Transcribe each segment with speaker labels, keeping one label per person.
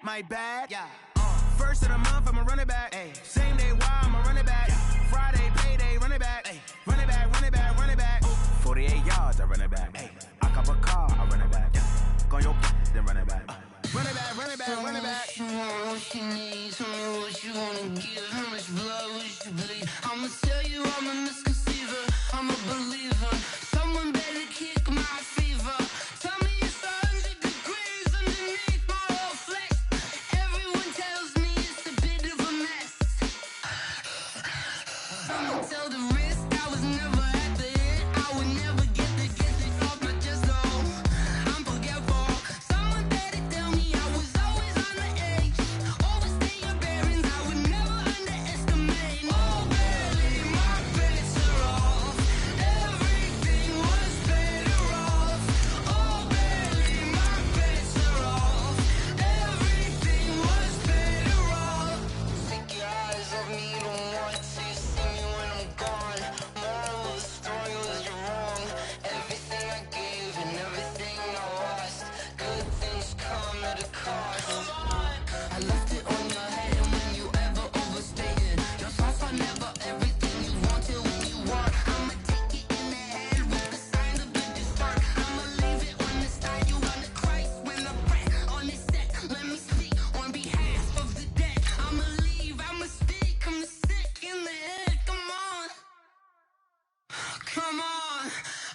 Speaker 1: my bad. Yeah. First of the month, I'ma run it back. Ay. Same day, why I'ma run it back. Yeah. Friday, payday, run it back. Ay. Run it back, run it back, run it back. 48 yards, I run it back. Ay. I cop a car, I run it back. Yeah. Go your then run it back. Run it back, run it back, run it back.
Speaker 2: What you want, what you need, tell me what you wanna give. How much blood would you bleed? I'ma tell you I'm a misconceiver, I'm a believer. Someone better kick my fever. Tell me it's 100 degrees underneath my whole flesh. Everyone tells me it's a bit of a mess. I'ma tell the risk I was never at the end. I would never get this off my chest though. I'm forgetful. Someone better tell me I was always on the edge. Overstay your bearings, I would never underestimate. Oh baby, my bets are off. Everything was better off. Oh baby, my bets are off. Everything was better off. Take your eyes off me, don't want to see me when I'm gone. Moral of the story was you're wrong. Everything I gave and everything I lost. Good things come at a cost. I left it on your head, and when you ever overstated, your thoughts are never everything you wanted when you want. I'ma take it in the head with the signs of the distort. I'ma leave it on the side. You on the Christ when I pray on this set. Let me speak on behalf of the dead. I'ma leave, I'ma speak. I'm sick in the head. Come on, come on.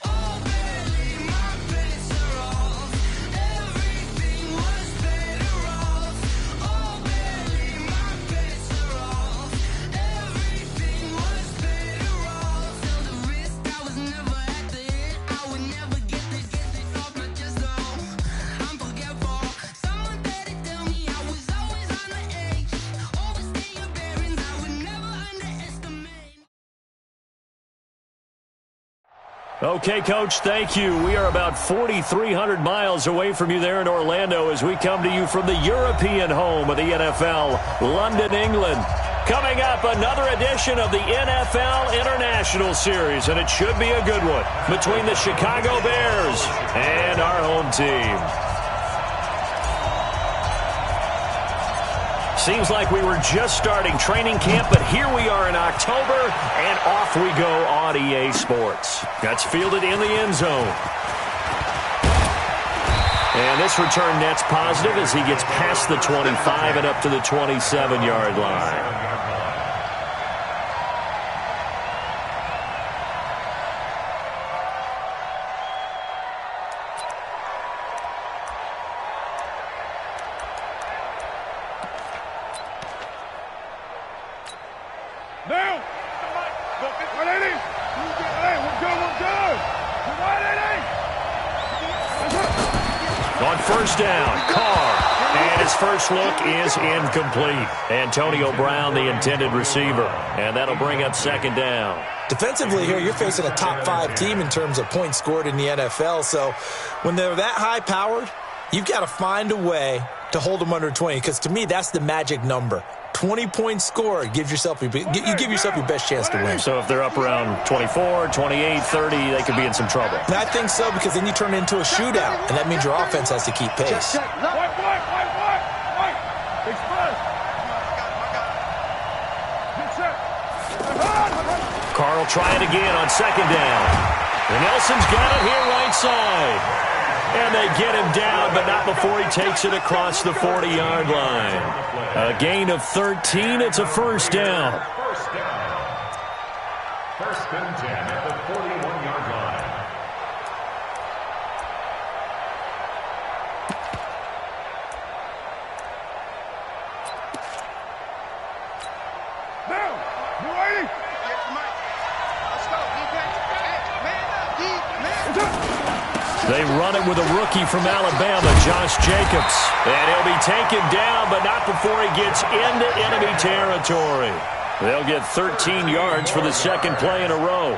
Speaker 2: Oh baby, my bets are off. Everything was better off. Oh baby, my bets are off. Everything was better off. Till the risk I was never at the end. I would never get this off my chest though. I'm forgetful. Someone better tell me I was always on the edge. Overstay your bearings, I would never underestimate.
Speaker 3: Okay, Coach, thank you. We are about 4,300 miles away from you there in Orlando as we come to you from the European home of the NFL, London, England. Coming up, another edition of the NFL International Series, and it should be a good one between the Chicago Bears and our home team. Seems like we were just starting training camp, but here we are in October, and off we go on EA Sports. That's fielded in the end zone. And this return net's positive as he gets past the 25 and up to the 27-yard line.
Speaker 4: Now!
Speaker 3: On first down, Carr. And his first look is incomplete. Antonio Brown, the intended receiver. And that'll bring up second down.
Speaker 5: Defensively here, you're facing a top-5 team in terms of points scored in the NFL. So when they're that high-powered, you've got to find a way to hold them under 20. Because to me, that's the magic number. 20 points scored, you give yourself your best chance to win.
Speaker 3: So if they're up around 24, 28, 30, they could be in some trouble.
Speaker 5: And I think so, because then you turn it into a shootout, and that means your offense has to keep pace.
Speaker 3: Carl trying again on second down. And Nelson's got it here right side. And they get him down, but not before he takes it across the 40-yard line. A gain of 13. It's a first down.
Speaker 6: First and 10 at the 41-yard line.
Speaker 4: Now! You ready?
Speaker 3: They run it with a rookie from Alabama, Josh Jacobs. And he'll be taken down, but not before he gets into enemy territory. They'll get 13 yards for the second play in a row.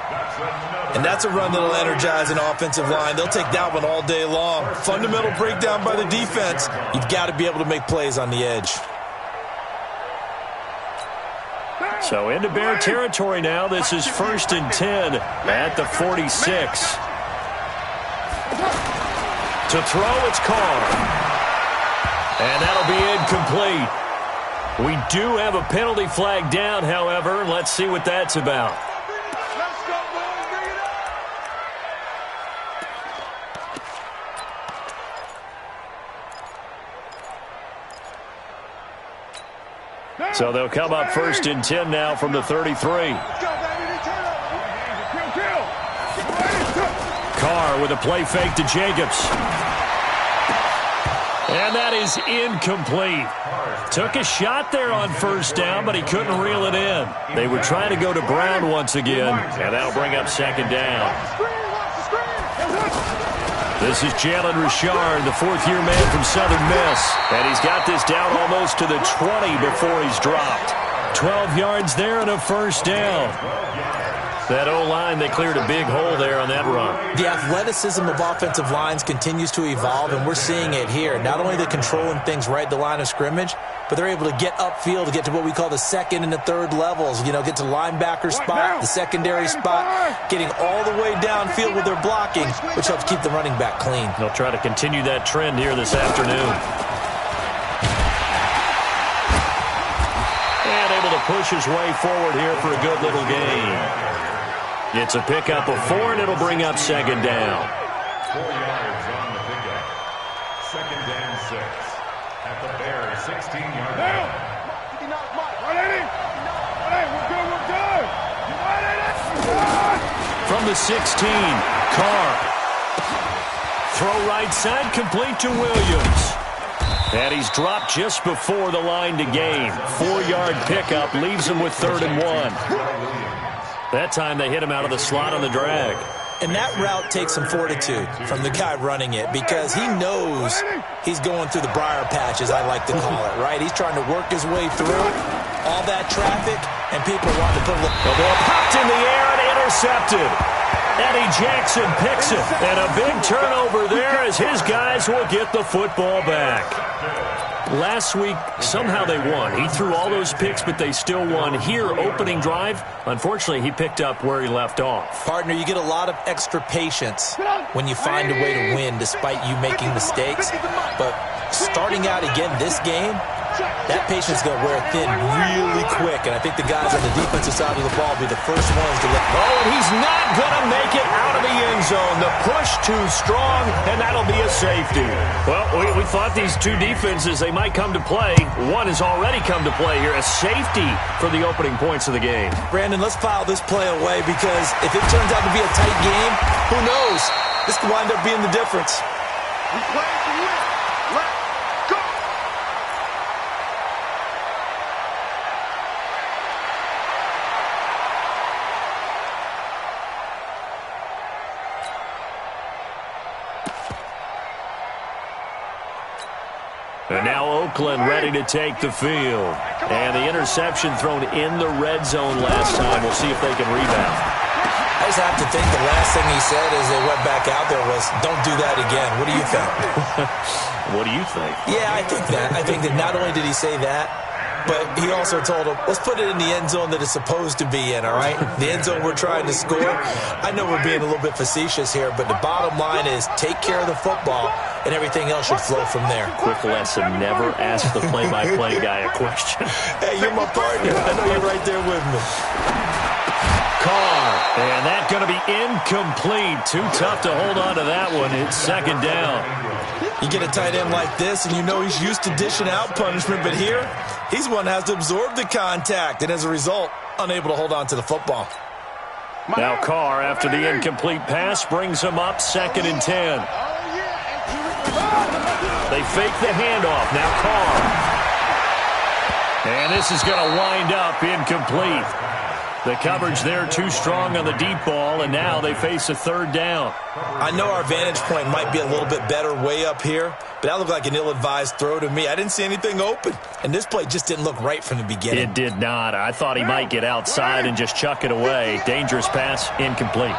Speaker 5: And that's a run that'll energize an offensive line. They'll take that one all day long. Fundamental breakdown by the defense. You've got to be able to make plays on the edge.
Speaker 3: So into Bear territory now. This is first and 10 at the 46. To throw, it's Carr. And that'll be incomplete. We do have a penalty flag down, however. Let's see what that's about.
Speaker 4: Let's go, boys. Bring it up.
Speaker 3: So they'll come up 1st and 10 now from the 33.
Speaker 4: Let's go, baby. Turn over. Kill.
Speaker 3: Carr with a play fake to Jacobs. And that is incomplete. Took a shot there on 1st down, but he couldn't reel it in. They were trying to go to Brown once again, and that'll bring up 2nd down. This is Jalen Richard, the 4th-year man from Southern Miss. And he's got this down almost to the 20 before he's dropped. 12 yards there and a 1st down. That O-line, they cleared a big hole there on that run.
Speaker 5: The athleticism of offensive lines continues to evolve, and we're seeing it here. Not only are they controlling things right at the line of scrimmage, but they're able to get upfield to get to what we call the 2nd and the 3rd levels. You know, get to linebacker spot, the secondary spot, getting all the way downfield with their blocking, which helps keep the running back clean.
Speaker 3: They'll try to continue that trend here this afternoon. And able to push his way forward here for a good little gain. It's a pickup of 4, and it'll bring up 2nd down.
Speaker 6: 4 yards on the pickup. 2nd and 6. At the Bears' 16-yard line.
Speaker 3: From the 16, Carr. Throw right side, complete to Williams. And he's dropped just before the line to gain. 4-yard pickup leaves him with 3rd and 1. That time they hit him out of the slot on the drag.
Speaker 5: And that route takes some fortitude from the guy running it because he knows he's going through the briar patch, as I like to call it, right? He's trying to work his way through all that traffic, and people want to put a little...
Speaker 3: The ball popped in the air and intercepted. Eddie Jackson picks it. And a big turnover there as his guys will get the football back. Last week, somehow they won. He threw all those picks, but they still won. Here, opening drive, unfortunately, he picked up where he left off.
Speaker 5: Partner, you get a lot of extra patience when you find a way to win despite you making mistakes. But starting out again this game, that patience is going to wear thin really quick. And I think the guys on the defensive side of the ball will be the first ones to let go.
Speaker 3: Oh, and he's not going to make it out of the end zone. The push too strong, and that'll be a safety. Well, we thought these two defenses, they might come to play. One has already come to play here, a safety for the opening points of the game.
Speaker 5: Brandon, let's file this play away because if it turns out to be a tight game, who knows? This could wind up being the difference.
Speaker 4: We play to win. Let's go.
Speaker 3: And now Oakland ready to take the field. And the interception thrown in the red zone last time. We'll see if they can rebound.
Speaker 5: I just have to think the last thing he said as they went back out there was, don't do that again. What do you think?
Speaker 3: What do you think?
Speaker 5: Yeah, I think that. I think that not only did he say that, but he also told him, let's put it in the end zone that it's supposed to be in, all right? The end zone we're trying to score. I know we're being a little bit facetious here, but the bottom line is take care of the football, and everything else should flow from there.
Speaker 3: Quick lesson, never ask the play-by-play guy a question.
Speaker 5: Hey, you're my partner. I know you're right there with me.
Speaker 3: Carr, and that's going to be incomplete. Too tough to hold on to that one. It's 2nd down.
Speaker 5: You get a tight end like this, and you know he's used to dishing out punishment, but here, he's one that has to absorb the contact, and as a result, unable to hold on to the football.
Speaker 3: Now Carr, after the incomplete pass, brings him up 2nd and 10. They fake the handoff. Now Carr. And this is going to wind up incomplete. The coverage there too strong on the deep ball, and now they face a 3rd down.
Speaker 5: I know our vantage point might be a little bit better way up here, but that looked like an ill-advised throw to me. I didn't see anything open, and this play just didn't look right from the beginning.
Speaker 3: It did not. I thought he might get outside and just chuck it away. Dangerous pass, incomplete.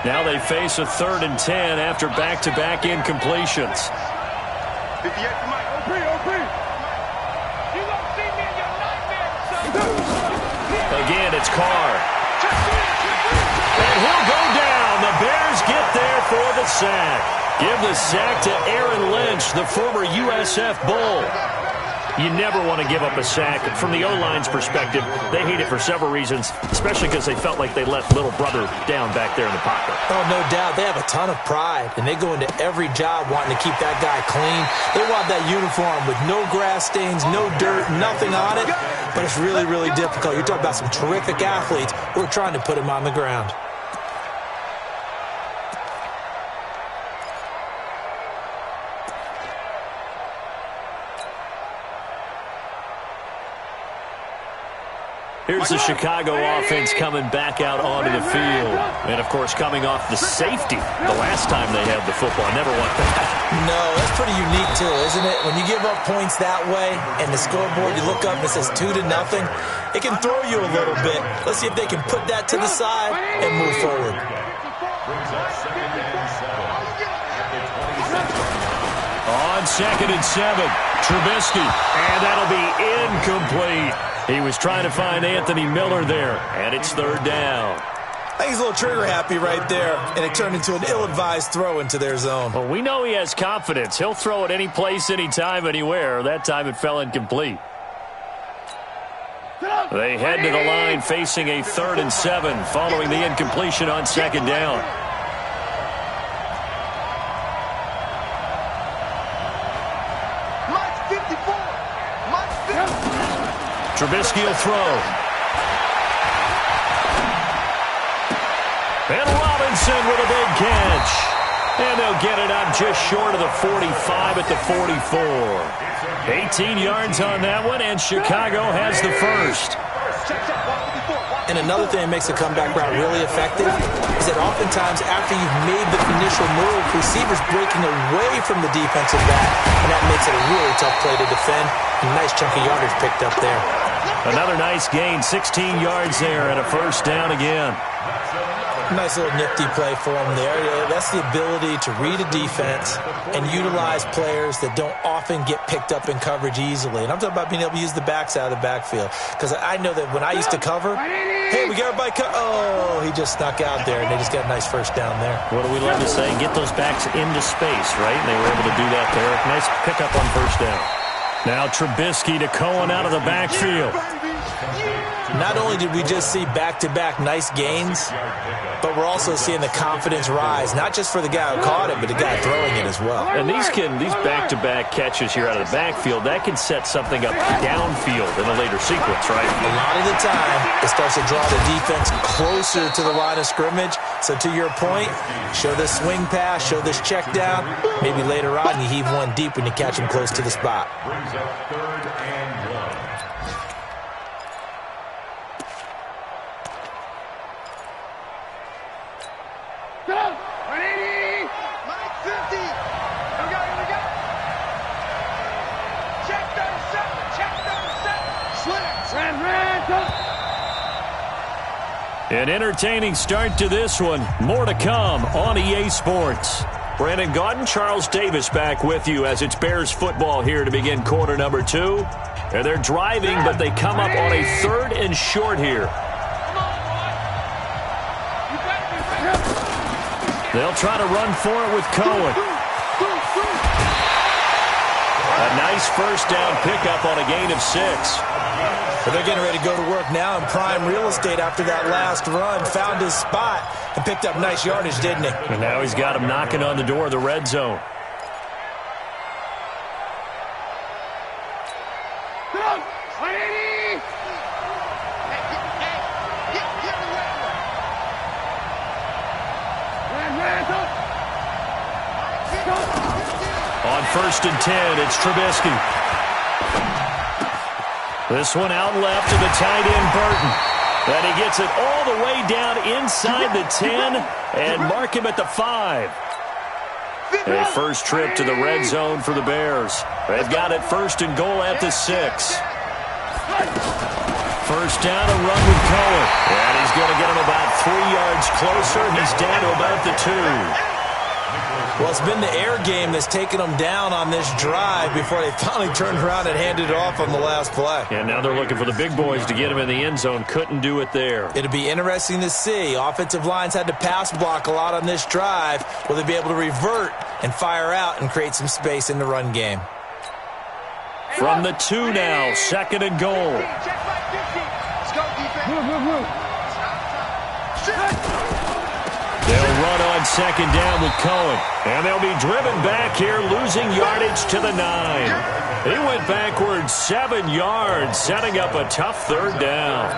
Speaker 3: Now they face a 3rd and 10 after back-to-back incompletions.
Speaker 4: 58 to Mike. OP. You gonna see me in your nightmare.
Speaker 3: Again, it's Carr. And he'll go down. The Bears get there for the sack. Give the sack to Aaron Lynch, the former USF Bull. You never want to give up a sack. From the O-line's perspective, they hate it for several reasons, especially because they felt like they let little brother down back there in the pocket.
Speaker 5: Oh, no doubt. They have a ton of pride, and they go into every job wanting to keep that guy clean. They want that uniform with no grass stains, no dirt, nothing on it, but it's really, really difficult. You're talking about some terrific athletes who are trying to put him on the ground.
Speaker 3: Here's the Chicago offense coming back out onto the field. And, of course, coming off the safety the last time they had the football. Never want that.
Speaker 5: No, that's pretty unique, too, isn't it? When you give up points that way and the scoreboard, you look up and it says 2-0, it can throw you a little bit. Let's see if they can put that to the side and move forward.
Speaker 3: On 2nd and 7, Trubisky. And that'll be incomplete. He was trying to find Anthony Miller there, and it's 3rd down.
Speaker 5: I think he's a little trigger happy right there, and it turned into an ill-advised throw into their zone.
Speaker 3: Well, we know he has confidence. He'll throw it any place, anytime, anywhere. That time it fell incomplete. They head to the line facing a 3rd and 7 following the incompletion on 2nd down. Trubisky will throw. And Robinson with a big catch. And they'll get it up just short of the 45 at the 44. 18 yards on that one, and Chicago has the first.
Speaker 5: And another thing that makes a comeback route really effective is that oftentimes after you've made the initial move, receivers breaking away from the defensive back, and that makes it a really tough play to defend. A nice chunk of yardage picked up there.
Speaker 3: Another nice gain, 16 yards there, and a 1st down again.
Speaker 5: Nice little nifty play for him there. That's the ability to read a defense and utilize players that don't often get picked up in coverage easily. And I'm talking about being able to use the backside of the backfield. Because I know that when I used to cover, hey, we got everybody oh, he just snuck out there, and they just got a nice 1st down there.
Speaker 3: What do we love to say? Get those backs into space, right? And they were able to do that there. Nice pickup on 1st down. Now Trubisky to Cohen out of the backfield.
Speaker 5: Not only did we just see back-to-back nice gains, but we're also seeing the confidence rise, not just for the guy who caught it, but the guy throwing it as well.
Speaker 3: And these back-to-back catches here out of the backfield, that can set something up downfield in a later sequence, right?
Speaker 5: A lot of the time, it starts to draw the defense closer to the line of scrimmage. So to your point, show this swing pass, show this check down. Maybe later on you heave one deep when you catch him close to the spot.
Speaker 6: Brings up 3rd and 1.
Speaker 3: An entertaining start to this one. More to come on EA Sports. Brandon Gaudin, Charles Davis back with you as it's Bears football here to begin quarter number 2. And they're driving, but they come up on a 3rd and short here. They'll try to run for it with Cohen. A nice 1st down pickup on a gain of 6.
Speaker 5: But they're getting ready to go to work now in prime real estate after that last run. Found his spot and picked up nice yardage, didn't he?
Speaker 3: And now he's got him knocking on the door of the red zone. On 1st and 10, it's Trubisky. This one out left to the tight end, Burton. And he gets it all the way down inside the 10 and mark him at the 5. A first trip to the red zone for the Bears. They've got it 1st and goal at the 6. 1st down, a run with Cohen. And he's going to get him about 3 yards closer. He's down to about the 2.
Speaker 5: Well, it's been the air game that's taken them down on this drive before they finally turned around and handed it off on the last play.
Speaker 3: And now they're looking for the big boys to get him in the end zone. Couldn't do it there.
Speaker 5: It'll be interesting to see. Offensive lines had to pass block a lot on this drive. Will they be able to revert and fire out and create some space in the run game?
Speaker 3: From the 2 now, 2nd and goal.
Speaker 4: Check back 50. Let's go, defense.
Speaker 3: They'll run on 2nd down with Cohen. And they'll be driven back here, losing yardage to the 9. He went backwards 7 yards, setting up a tough 3rd down.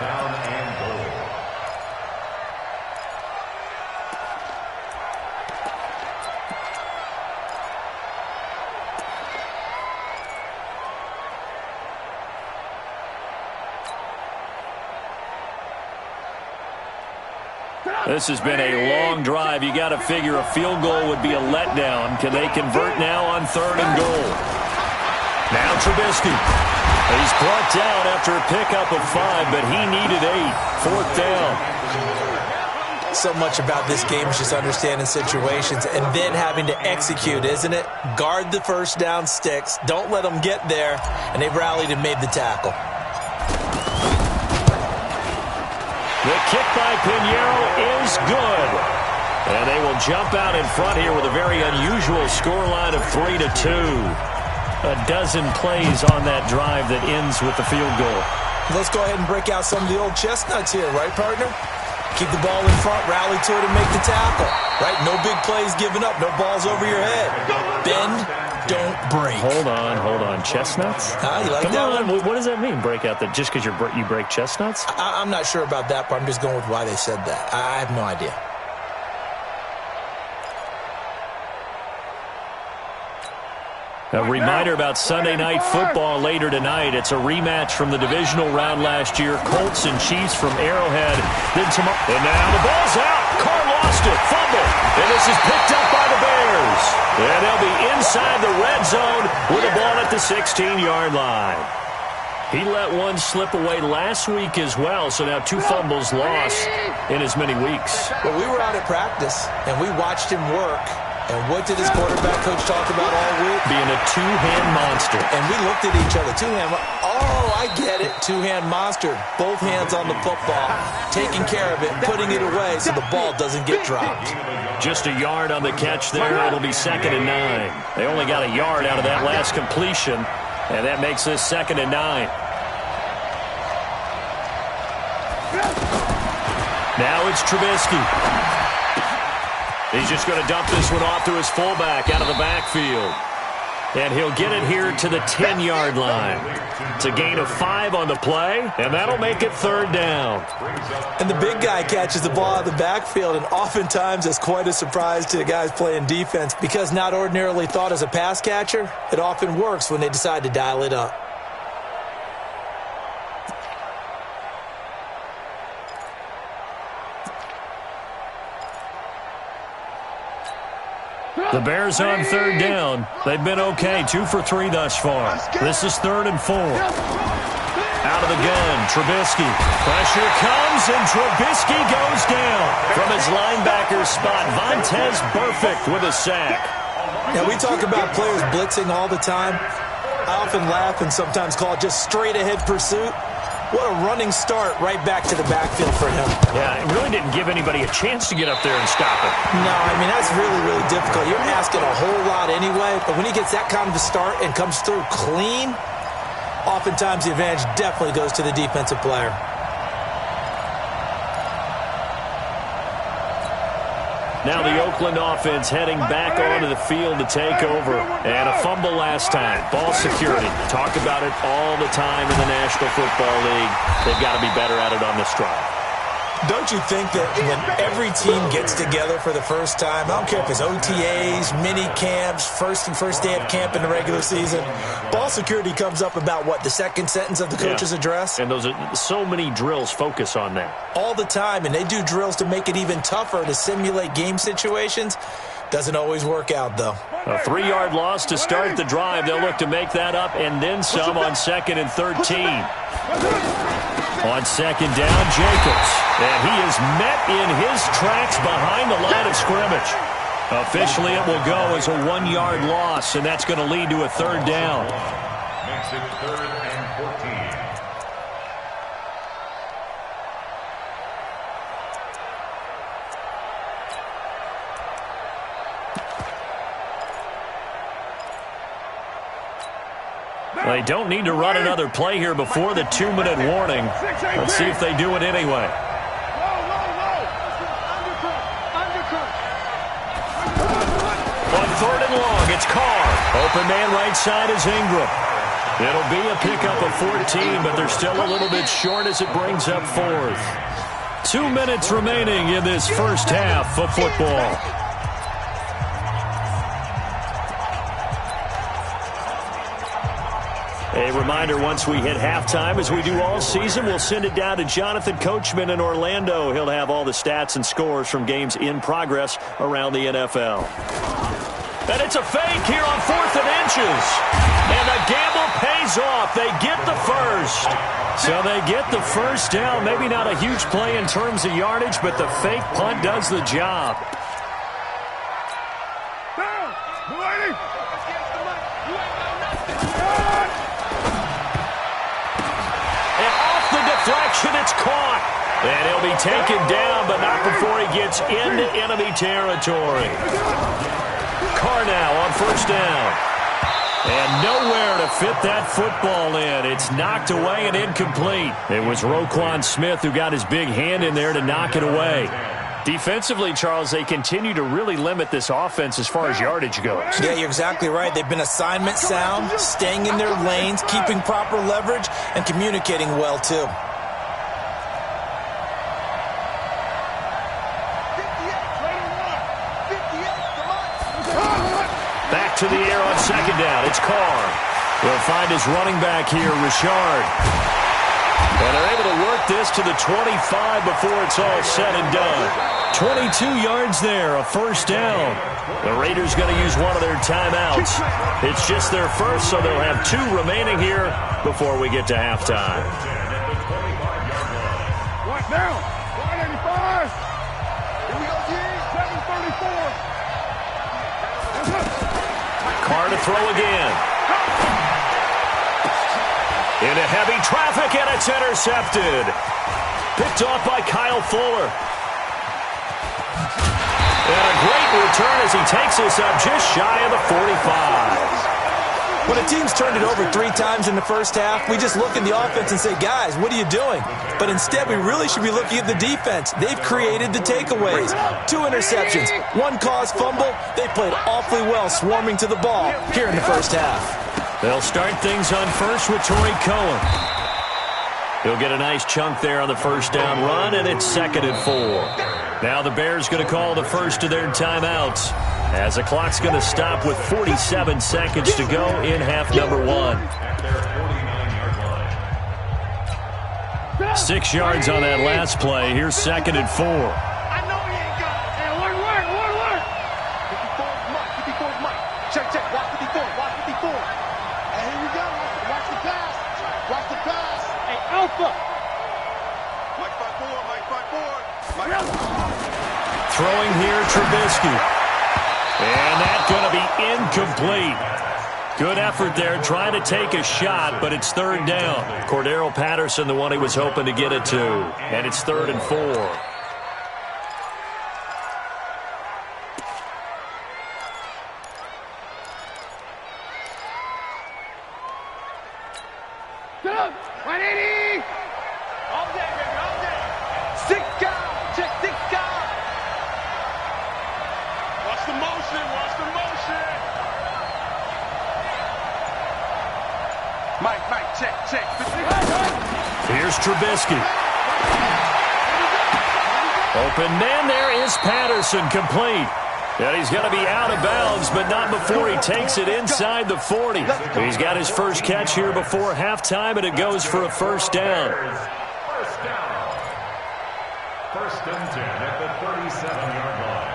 Speaker 3: This has been a long drive. You got to figure a field goal would be a letdown. Can they convert now on 3rd and goal? Now Trubisky. He's brought down after a pickup of 5, but he needed 8. 4th down.
Speaker 5: So much about this game is just understanding situations and then having to execute, isn't it? Guard the first down sticks. Don't let them get there. And they rallied and made the tackle.
Speaker 3: The kick by Pinheiro is good. And they will jump out in front here with a very unusual scoreline of 3-2. A dozen plays on that drive that ends with the field goal.
Speaker 5: Let's go ahead and break out some of the old chestnuts here, right, partner? Keep the ball in front, rally to it, and make the tackle. Right? No big plays given up, no balls over your head. Bend, don't break.
Speaker 3: Hold on. Chestnuts?
Speaker 5: You like
Speaker 3: Come
Speaker 5: that
Speaker 3: on.
Speaker 5: one?
Speaker 3: What does that mean, break out that just because you break chestnuts?
Speaker 5: I'm not sure about that, but I'm just going with why they said that. I have no idea.
Speaker 3: A reminder about Sunday Night Football later tonight. It's a rematch from the divisional round last year. Colts and Chiefs from Arrowhead. Then tomorrow. And now the ball's out. Carr lost it. Fumble. And this is picked up by the Bears. And they'll be inside the red zone with the ball at the 16-yard line. He let one slip away last week as well, so now 2 fumbles lost in as many weeks.
Speaker 5: Well, we were out at practice, and we watched him work. And what did his quarterback coach talk about all week?
Speaker 3: Being a 2-hand monster.
Speaker 5: And we looked at each other. 2-hand. Oh, I get it. 2-hand monster. Both hands on the football, taking care of it, putting it away so the ball doesn't get dropped.
Speaker 3: Just a yard on the catch there. It'll be 2nd and 9. They only got a yard out of that last completion, and that makes this 2nd and 9. Now it's Trubisky. He's just going to dump this one off to his fullback out of the backfield. And he'll get it here to the 10-yard line. It's a gain of 5 on the play, and that'll make it 3rd down.
Speaker 5: And the big guy catches the ball out of the backfield, and oftentimes it's quite a surprise to the guys playing defense because not ordinarily thought as a pass catcher, it often works when they decide to dial it up.
Speaker 3: The Bears on 3rd down. They've been okay, 2 for 3 thus far. This is 3rd and 4. Out of the gun, Trubisky. Pressure comes, and Trubisky goes down. From his linebacker spot, Vontaze Burfict with a sack.
Speaker 5: Now, we talk about players blitzing all the time. I often laugh and sometimes call it just straight-ahead pursuit. What a running start right back to the backfield for him.
Speaker 3: Yeah, it really didn't give anybody a chance to get up there and stop it.
Speaker 5: No, I mean, that's really, really difficult. You're asking a whole lot anyway, but when he gets that kind of a start and comes through clean, oftentimes the advantage definitely goes to the defensive player.
Speaker 3: Now the Oakland offense heading back onto the field to take over. And a fumble last time. Ball security. Talk about it all the time in the National Football League. They've got to be better at it on this drive.
Speaker 5: Don't you think that when every team gets together for the first time, I don't care if it's OTAs, mini camps, first day of camp in the regular season, ball security comes up about, what, the second sentence of the coach's address?
Speaker 3: And those are so many drills focus on that.
Speaker 5: All the time, and they do drills to make it even tougher to simulate game situations. Doesn't always work out, though.
Speaker 3: A 3-yard loss to start the drive. They'll look to make that up and then some on 2nd and 13. On 2nd down, Jacobs. And he is met in his tracks behind the line of scrimmage. Officially, it will go as a 1-yard loss, and that's going to lead to a third down.
Speaker 6: Makes it 3rd and 14.
Speaker 3: They don't need to run another play here before the 2-minute warning. Let's see if they do it anyway. On 3rd and long, it's Carr. Open man right side is Ingram. It'll be a pickup of 14, but they're still a little bit short as it brings up 4th. 2 minutes remaining in this first half of football. A reminder, once we hit halftime, as we do all season, we'll send it down to Jonathan Coachman in Orlando. He'll have all the stats and scores from games in progress around the NFL. And it's a fake here on 4th and inches. And the gamble pays off. They get the first. So they get the first down. Maybe not a huge play in terms of yardage, but the fake punt does the job. Deflection, it's caught. And he'll be taken down, but not before he gets into enemy territory. Carr now on 1st down. And nowhere to fit that football in. It's knocked away and incomplete. It was Roquan Smith who got his big hand in there to knock it away. Defensively, Charles, they continue to really limit this offense as far as yardage goes.
Speaker 5: Yeah, you're exactly right. They've been assignment sound, staying in their lanes, keeping proper leverage, and communicating well, too.
Speaker 3: Back to the air on 2nd down. It's Carr. He'll find his running back here, Richard. And they're able to work this to the 25 before it's all said and done. 22 yards there, a 1st down. The Raiders going to use one of their timeouts. It's just their first, so they'll have 2 remaining here before we get to halftime.
Speaker 4: Right now, 185. Here we go, G. 734.
Speaker 3: Carr to throw again. Into heavy traffic, and it's intercepted. Picked off by Kyle Fuller. And a great return as he takes this up just shy of the 45.
Speaker 5: When a team's turned it over 3 times in the first half, we just look at the offense and say, guys, what are you doing? But instead, we really should be looking at the defense. They've created the takeaways. 2 interceptions, 1 caused fumble. They played awfully well swarming to the ball here in the first half.
Speaker 3: They'll start things on first with Torrey Cohen. He'll get a nice chunk there on the 1st down run, and it's 2nd and 4. Now the Bears going to call the first of their timeouts, as the clock's going to stop with 47 seconds to go in half number 1. 6 yards on that last play. Here's 2nd and 4.
Speaker 4: I know he ain't got it. Hey, work. 54 is Mike. 54 is Mike. Check. Watch 54. And here we go. Watch the pass. Watch the pass. Hey, Alpha. Mike 5-4.
Speaker 3: Throwing here, Trubisky. And that's going to be incomplete. Good effort there, trying to take a shot, but it's 3rd down. Cordero Patterson, the one he was hoping to get it to. And it's 3rd and 4.
Speaker 4: Get up. 180. All day, baby, all day. 6 guys. Check 6 guys. Watch the motion. Mike, check.
Speaker 3: Here's Trubisky. Open man there is Patterson, complete. And he's going to be out of bounds, but not before he takes it inside the 40. He's got his first catch here before halftime, and it goes for a 1st down.
Speaker 6: 1st and 10 at the 37-yard line.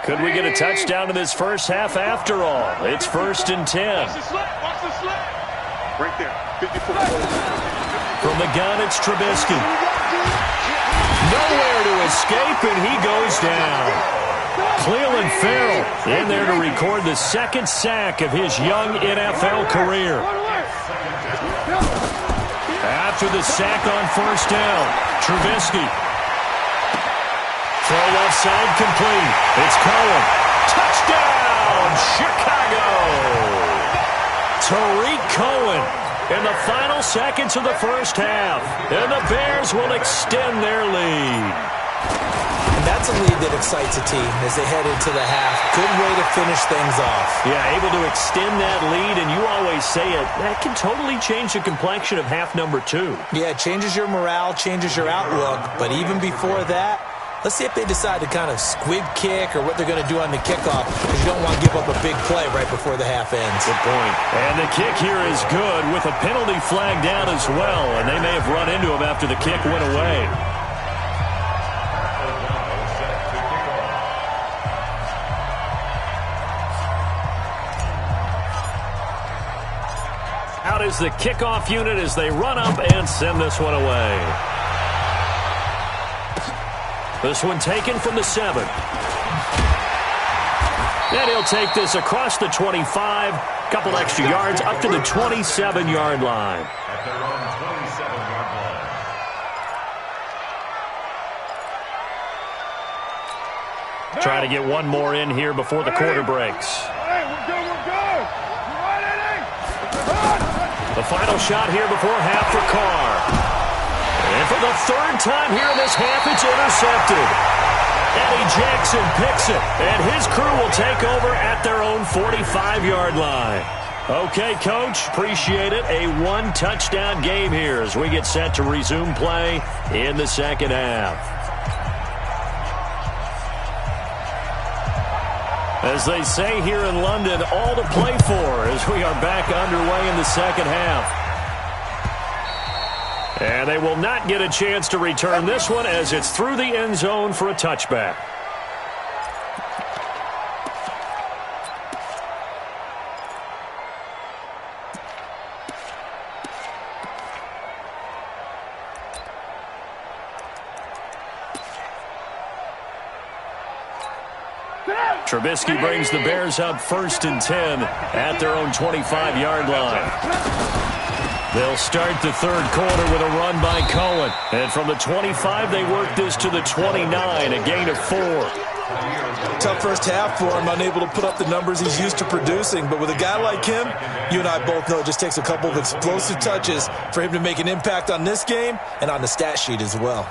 Speaker 3: Could we get a touchdown in this first half after all? It's 1st and 10.
Speaker 4: Watch the slap. Right there. 54.
Speaker 3: From the gun, it's Trubisky. Nowhere to escape, and he goes down. Clelin Ferrell in there to record the second sack of his young NFL career. After the sack on first down, Trubisky. Throw left side complete. It's Cohen. Touchdown, Chicago! Tariq Cohen in the final seconds of the first half. And the Bears will extend their lead.
Speaker 5: And that's a lead that excites a team as they head into the half. Good way to finish things off.
Speaker 3: Yeah, able to extend that lead, and you always say it, that can totally change the complexion of half number 2.
Speaker 5: Yeah, it changes your morale, changes your outlook. But even before that, let's see if they decide to kind of squib kick or what they're going to do on the kickoff, because you don't want to give up a big play right before the half ends.
Speaker 3: Good point. And the kick here is good with a penalty flag down as well, and they may have run into him after the kick went away. Out is the kickoff unit as they run up and send this one away. This one taken from the 7. And he'll take this across the 25. Couple extra yards up to the 27-yard line.
Speaker 6: At their own 27-yard line.
Speaker 3: Trying to get one more in here before the quarter breaks.
Speaker 4: Hey, we're good, we're good. You right, Eddie?
Speaker 3: The final shot here before half for Carr. And for the third time here in this half, it's intercepted. Eddie Jackson picks it, and his crew will take over at their own 45-yard line. Okay, Coach, appreciate it. A one-touchdown game here as we get set to resume play in the second half. As they say here in London, all to play for as we are back underway in the second half. And they will not get a chance to return this one as it's through the end zone for a touchback. Trubisky brings the Bears up 1st and 10 at their own 25-yard line. They'll start the third quarter with a run by Cohen. And from the 25, they work this to the 29, a gain of 4.
Speaker 5: Tough first half for him, unable to put up the numbers he's used to producing. But with a guy like him, you and I both know it just takes a couple of explosive touches for him to make an impact on this game and on the stat sheet as well.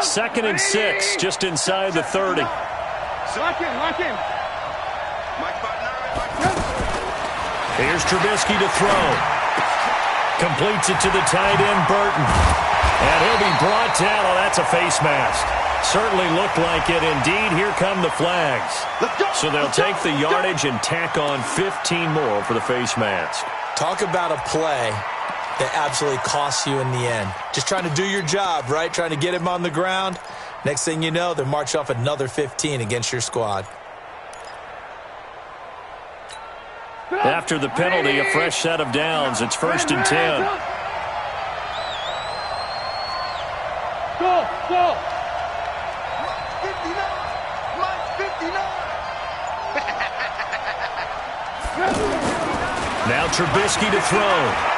Speaker 3: Second and 6, just inside the 30.
Speaker 4: Lock in.
Speaker 3: Here's Trubisky to throw. Completes it to the tight end, Burton. And he'll be brought down. Oh, that's a face mask. Certainly looked like it. Indeed, here come the flags. So they'll take the yardage and tack on 15 more for the face mask.
Speaker 5: Talk about a play that absolutely costs you in the end. Just trying to do your job, right? Trying to get him on the ground. Next thing you know, they march off another 15 against your squad.
Speaker 3: After the penalty, a fresh set of downs. It's 1st and 10.
Speaker 4: Go.
Speaker 1: 59.
Speaker 3: Now Trubisky to throw.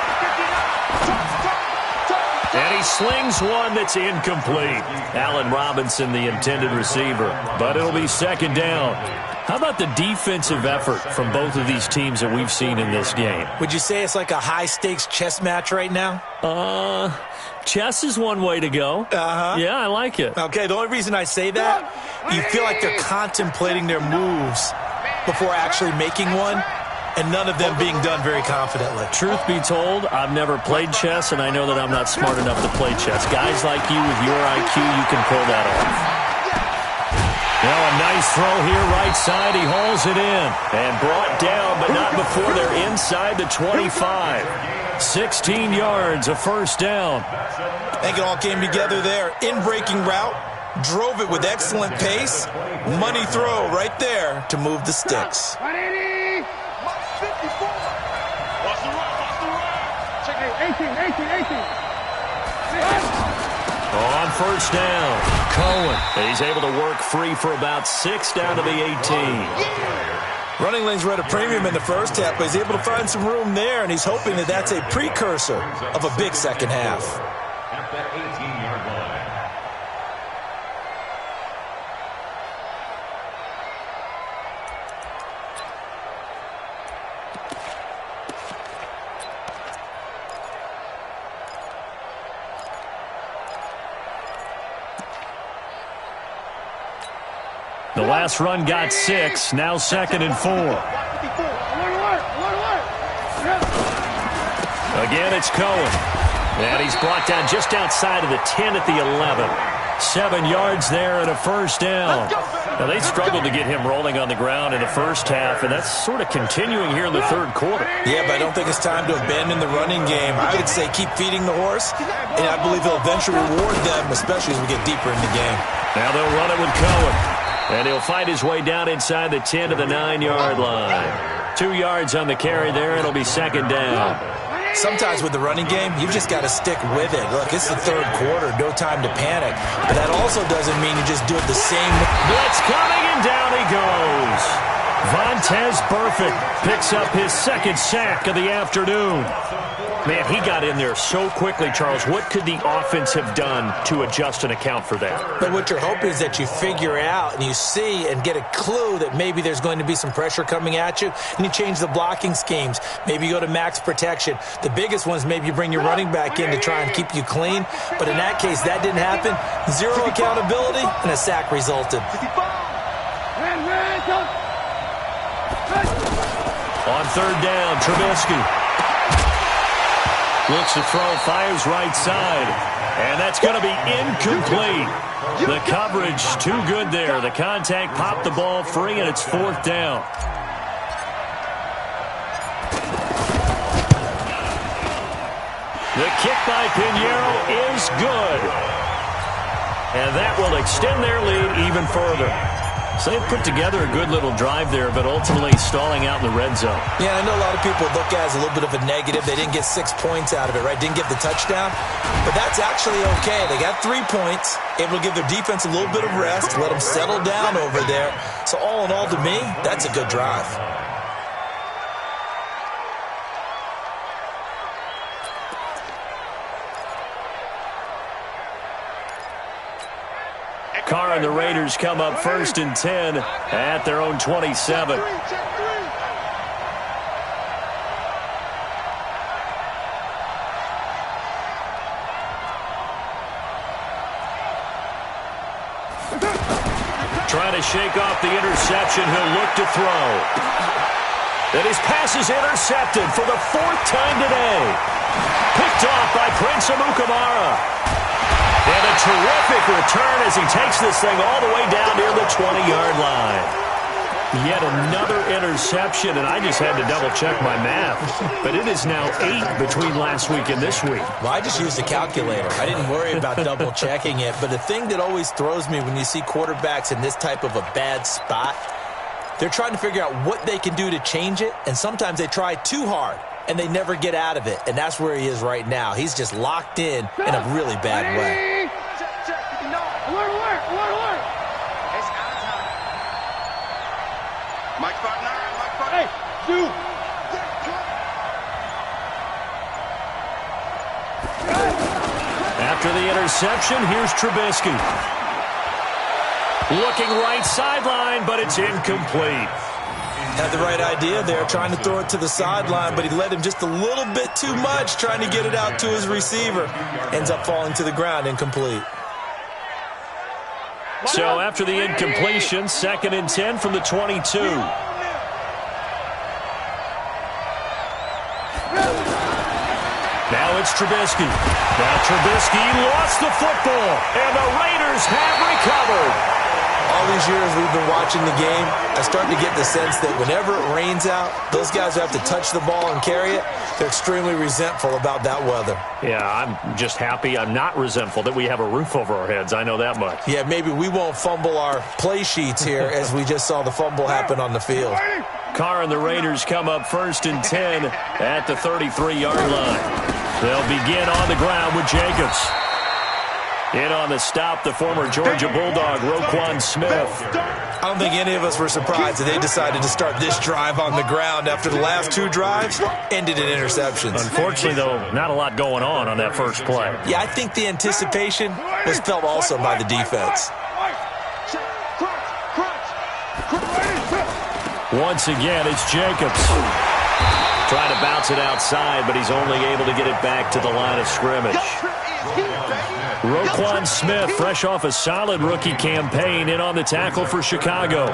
Speaker 3: And he slings one that's incomplete. Allen Robinson, the intended receiver. But it'll be second down. How about the defensive effort from both of these teams that we've seen in this game?
Speaker 5: Would you say it's like a high-stakes chess match right now?
Speaker 3: Chess is one way to go.
Speaker 5: Uh-huh.
Speaker 3: Yeah, I like it.
Speaker 5: Okay, the only reason I say that, you feel like they're contemplating their moves before actually making one, and none of them being done very confidently.
Speaker 3: Truth be told, I've never played chess, and I know that I'm not smart enough to play chess. Guys like you with your IQ, you can pull that off. Now a nice throw here, right side. He hauls it in. And brought down, but not before they're inside the 25. 16 yards, a first down.
Speaker 5: I think it all came together there. In-breaking route, drove it with excellent pace. Money throw right there to move the sticks.
Speaker 3: On first down, Cohen. He's able to work free for about 6 down to the 18.
Speaker 5: Running lanes were at a premium in the first half, but he's able to find some room there, and he's hoping that that's a precursor of a big second half.
Speaker 6: At the 18-yard line.
Speaker 3: The last run got 6, now 2nd and 4. Again, it's Cohen. And he's brought down just outside of the 10 at the 11. 7 yards there and a first down. Now, they struggled to get him rolling on the ground in the first half, and that's sort of continuing here in the third quarter.
Speaker 5: Yeah, but I don't think it's time to abandon the running game. I would say keep feeding the horse, and I believe he'll eventually reward them, especially as we get deeper in the game.
Speaker 3: Now they'll run it with Cohen. And he'll find his way down inside the 10 to the 9-yard line. 2 yards on the carry there. It'll be 2nd down.
Speaker 5: Sometimes with the running game, you've just got to stick with it. Look, it's the third quarter. No time to panic. But that also doesn't mean you just do it the same way.
Speaker 3: Blitz coming, and down he goes. Vontaze Burfict picks up his 2nd sack of the afternoon. Man, he got in there so quickly, Charles. What could the offense have done to adjust and account for that?
Speaker 5: But what you're hoping is that you figure out and you see and get a clue that maybe there's going to be some pressure coming at you, and you change the blocking schemes. Maybe you go to max protection. The biggest ones, maybe you bring your running back in to try and keep you clean. But in that case, that didn't happen. 0 accountability, and a sack resulted.
Speaker 3: On 3rd down, Trubisky looks to throw, fires right side, and that's going to be incomplete. The coverage too good there. The contact popped the ball free, and it's 4th down. The kick by Pinheiro is good, and that will extend their lead even further. So they've put together a good little drive there, but ultimately stalling out in the red zone.
Speaker 5: Yeah, I know a lot of people look at it as a little bit of a negative. They didn't get 6 points out of it, right? Didn't get the touchdown. But that's actually okay. They got 3 points, able to give their defense a little bit of rest, let them settle down over there. So all in all, to me, that's a good drive.
Speaker 3: Carr and the Raiders come up 1st and 10 at their own 27. Trying to shake off the interception. He'll look to throw. And his pass is intercepted for the 4th time today. Picked off by Prince Amukamara. And a terrific return as he takes this thing all the way down near the 20-yard line. Yet another interception, and I just had to double-check my math. But it is now 8 between last week and this week.
Speaker 5: Well, I just used a calculator. I didn't worry about double-checking it. But the thing that always throws me when you see quarterbacks in this type of a bad spot, they're trying to figure out what they can do to change it, and sometimes they try too hard, and they never get out of it. And that's where he is right now. He's just locked in a really bad way.
Speaker 4: Mike partner. Hey, dude.
Speaker 3: After the interception, here's Trubisky. Looking right sideline, but it's incomplete.
Speaker 5: Had the right idea there, trying to throw it to the sideline, but he led him just a little bit too much, trying to get it out to his receiver. Ends up falling to the ground, incomplete.
Speaker 3: So after the incompletion, 2nd and 10 from the 22. Now it's Trubisky. Now Trubisky lost the football, and the Raiders have recovered.
Speaker 5: All these years we've been watching the game, I start to get the sense that whenever it rains out, those guys who have to touch the ball and carry it, they're extremely resentful about that weather.
Speaker 3: Yeah, I'm just happy I'm not resentful that we have a roof over our heads. I know that much.
Speaker 5: Yeah, maybe we won't fumble our play sheets here as we just saw the fumble happen on the field.
Speaker 3: Carr and the Raiders come up 1st and 10 at the 33-yard line. They'll begin on the ground with Jacobs. In on the stop, the former Georgia Bulldog, Roquan Smith.
Speaker 5: I don't think any of us were surprised that they decided to start this drive on the ground after the last 2 drives ended in interceptions.
Speaker 3: Unfortunately, though, not a lot going on that first play.
Speaker 5: Yeah, I think the anticipation was felt also by the defense.
Speaker 3: Once again, it's Jacobs. Trying to bounce it outside, but he's only able to get it back to the line of scrimmage. Roquan Smith, fresh off a solid rookie campaign, in on the tackle for Chicago.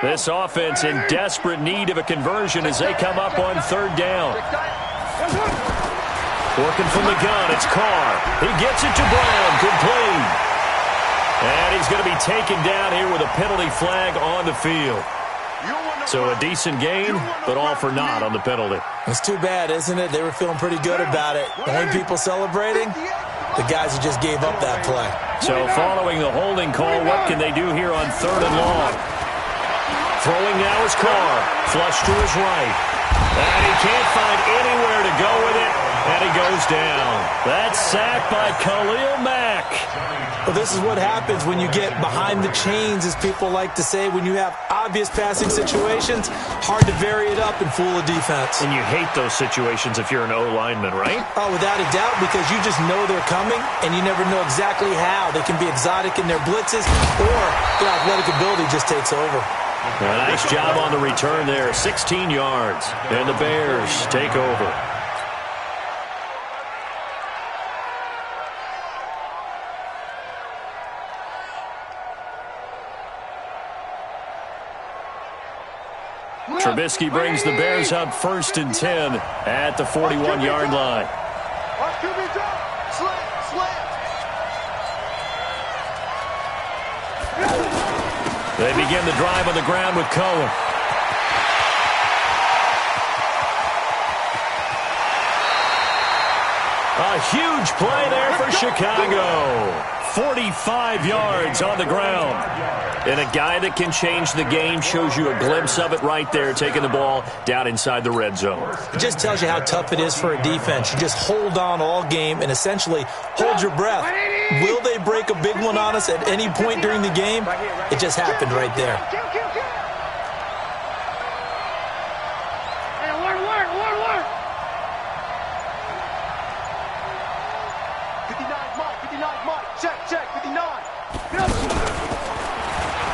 Speaker 3: This offense in desperate need of a conversion as they come up on 3rd down. Working from the gun, it's Carr. He gets it to Brown, complete. And he's going to be taken down here with a penalty flag on the field. So a decent gain, but all for naught on the penalty.
Speaker 5: It's too bad, isn't it? They were feeling pretty good about it. The only people celebrating, the guys who just gave up that play.
Speaker 3: So following the holding call, what can they do here on 3rd and long? Throwing now is Carr. Flush to his right. And he can't find anywhere to go with it. And he goes down. That's sacked by Khalil Mack.
Speaker 5: Well, this is what happens when you get behind the chains, as people like to say. When you have obvious passing situations, hard to vary it up and fool a defense.
Speaker 3: And you hate those situations if you're an O-lineman, right?
Speaker 5: Oh, without a doubt, because you just know they're coming, and you never know exactly how. They can be exotic in their blitzes, or their athletic ability just takes over.
Speaker 3: A nice job on the return there. 16 yards. And the Bears take over. Trubisky brings the Bears up 1st and 10 at the 41-yard line. They begin the drive on the ground with Cohen. A huge play there for Chicago. 45 yards on the ground. And a guy that can change the game, shows you a glimpse of it right there, taking the ball down inside the red zone.
Speaker 5: It just tells you how tough it is for a defense. You just hold on all game and essentially hold your breath. Will they break a big one on us at any point during the game? It just happened right there.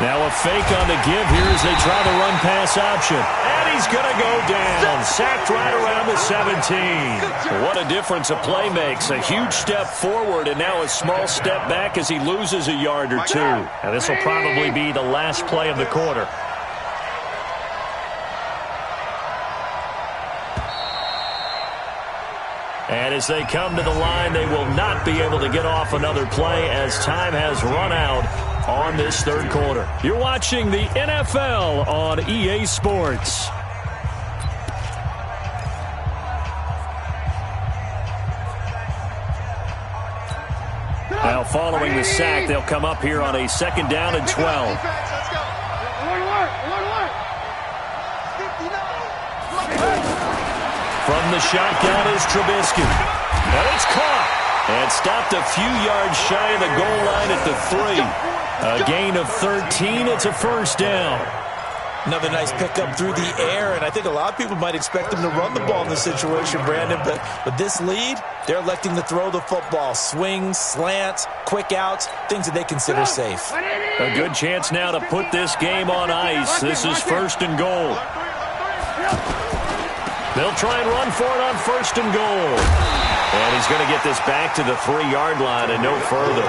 Speaker 3: Now a fake on the give here as they try the run pass option. And he's going to go down. Sacked right around the 17. What a difference a play makes. A huge step forward and now a small step back as he loses a yard or 2. And this will probably be the last play of the quarter. And as they come to the line, they will not be able to get off another play as time has run out on this 3rd quarter. You're watching the NFL on EA Sports. Now following the sack, they'll come up here on a 2nd down and 12. From the shotgun is Trubisky. And it's caught. And stopped a few yards shy of the goal line at the 3. A gain of 13. It's a 1st down.
Speaker 5: Another nice pickup through the air, and I think a lot of people might expect them to run the ball in this situation, Brandon, but with this lead, they're electing to throw the football. Swings, slants, quick outs, things that they consider safe.
Speaker 3: A good chance now to put this game on ice. This is 1st and goal. They'll try and run for it on 1st and goal. And he's going to get this back to the 3-yard line and no further.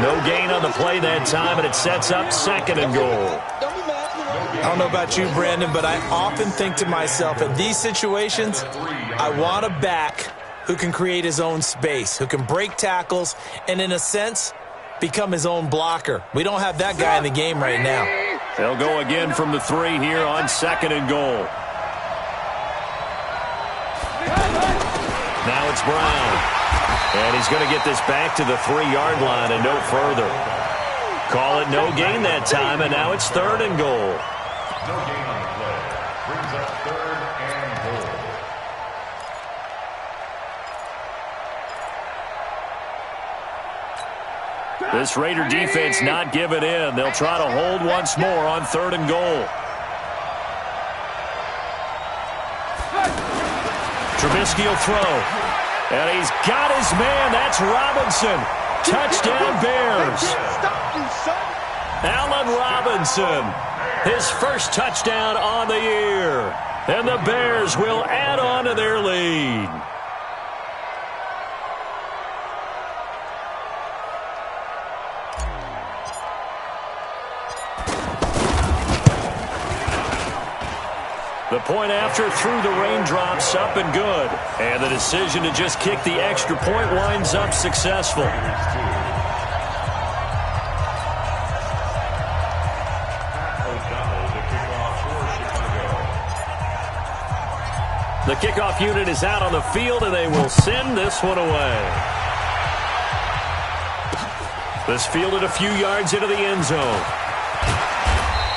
Speaker 3: No gain on the play that time, and it sets up 2nd and goal.
Speaker 5: I don't know about you, Brandon, but I often think to myself, in these situations, I want a back who can create his own space, who can break tackles, and in a sense, become his own blocker. We don't have that guy in the game right now.
Speaker 3: They'll go again from the 3 here on 2nd and goal. Now it's Brown. And he's going to get this back to the 3-yard line and no further. Call it no gain that time, and now it's 3rd and goal.
Speaker 6: No gain on the play. Brings up 3rd and goal.
Speaker 3: This Raider defense not giving in. They'll try to hold once more on 3rd and goal. Trubisky will throw. And he's got his man. That's Robinson. Touchdown Bears. Allen Robinson. His first touchdown on the year. And the Bears will add on to their lead. The point after through the raindrops, up and good. And the decision to just kick the extra point winds up successful. The kickoff unit is out on the field, and they will send this one away. This fielded a few yards into the end zone.